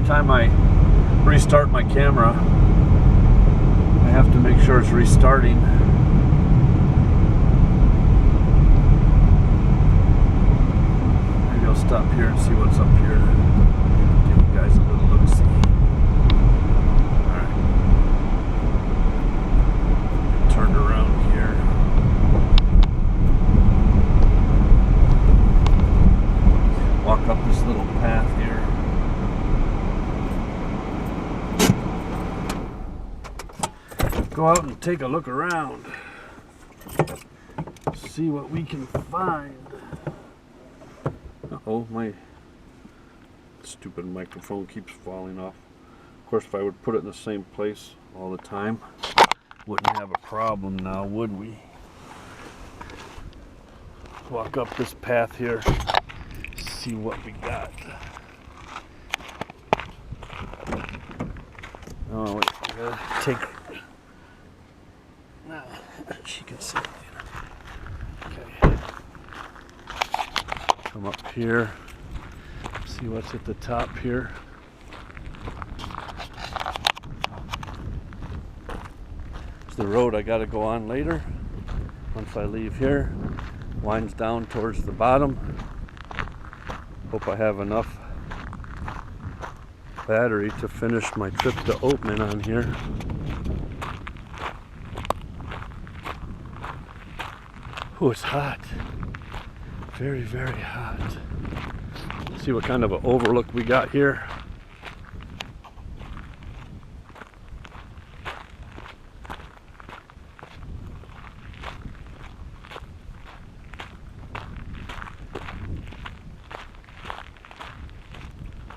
every time I restart my camera, I have to make sure it's restarting. Maybe I'll stop here and see what's up here. Give you guys a little look-see. Alright. Turned around here. Walk up this little path here. Go out and take a look around. See what we can find. Uh-oh, my stupid microphone keeps falling off. Of course, if I would put it in the same place all the time, wouldn't have a problem now, would we? Walk up this path here, see what we got. Oh, wait, I gotta take. Now, she can see. Okay. Come up here, see what's at the top here. It's the road I gotta go on later. Once I leave here, winds down towards the bottom. Hope I have enough battery to finish my trip to Oatman on here. Oh, it's hot. Very, very hot. Let's see what kind of an overlook we got here.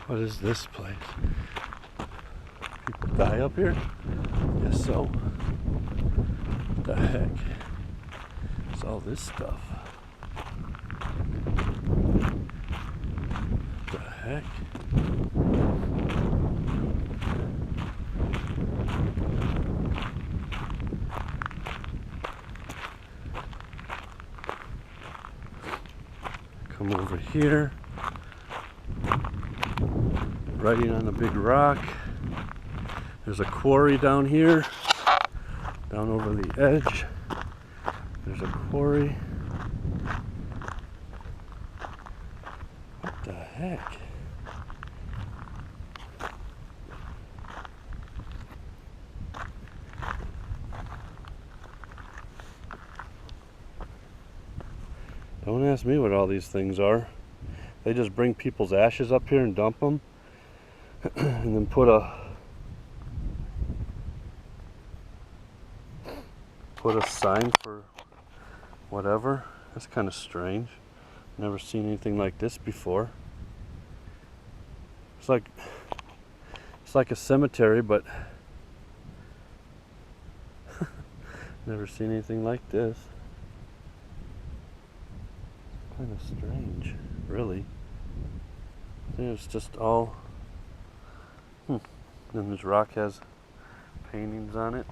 What is this place? People die up here? Guess so. What the heck? What's all this stuff? What the heck? Come over here. Riding on a big rock. There's a quarry down here. Down over the edge. There's a quarry. What the heck? Don't ask me what all these things are. They just bring people's ashes up here and dump them. And then put a sign for whatever. That's kind of strange. Never seen anything like this before. It's like a cemetery, but never seen anything like this. Kind of strange, really. I think it's just all. And this rock has paintings on it.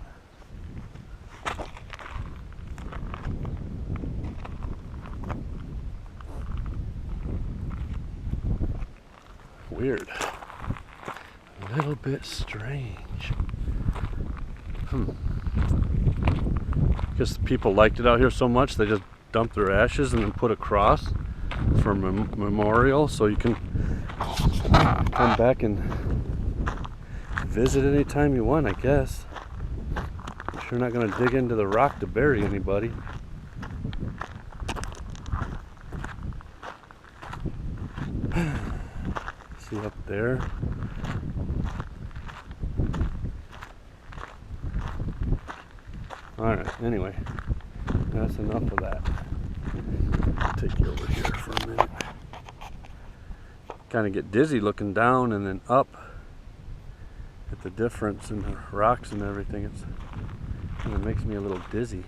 Weird. A little bit strange. Guess the people liked it out here so much they just dumped their ashes and then put a cross for a memorial, so you can come back and visit anytime you want, I guess. I'm sure not going to dig into the rock to bury anybody. See up there. Alright, anyway, that's enough of that. I'll take you over here for a minute. Kind of get dizzy looking down and then up at the difference in the rocks and everything. It makes me a little dizzy.